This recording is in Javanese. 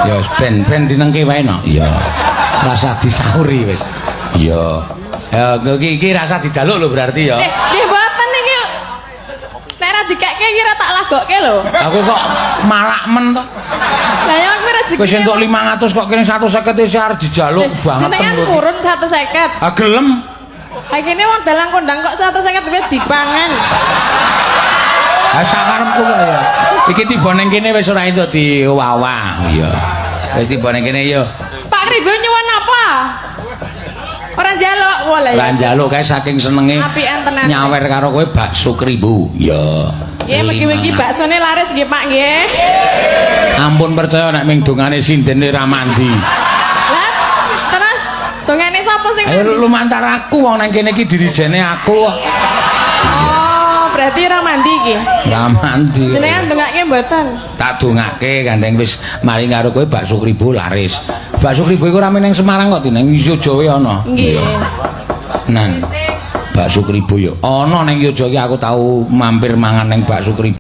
Ya wis ben dinengke wae no. Iya. Rasa disauri wis. Iya. Ya iki rasa dijaluk lho berarti ya. Nggih mboten iki. Nek ra dikekke iki ra tak lagokke lho. Aku kok malak men to. Lah ya kuwi rezeki. Wis entuk 500 kok kene 150 wis arep dijaluk banget. Jenengan purun 150. Ah gelem. Ha kene wong dalang kondang kok 150 wis dipangan. Ha sakarepku kok ya. Iki tiba ning kene wis ora entuk diwawah. Iya. Wis tiba ning kene ya. Pak Kribo nyuwun apa? Ora njaluk boleh. Lah njaluk kae saking senenge Apian tenan. nyawer karo kowe bakso kribo. Ya. Nggih megi-megi baksone laris nggih Pak nggih. Ampun percaya nek ming dongane sindene ra mandi. Lah terus dongane sapa sing Ayo lumantar aku wong nang kene iki dirijene aku. Oh, berarti ra mandi iki. Ra mandi. Jenengan dongake mboten. Tak dongake gandeng wis mari karo kowe bakso kribo laris. Bakso kribo iku rame ning Semarang kok ning Yojowe ana. Nggih. Nan. Bakso kribo yo ana ning Yojowe aku tau mampir mangan ning bakso kribo.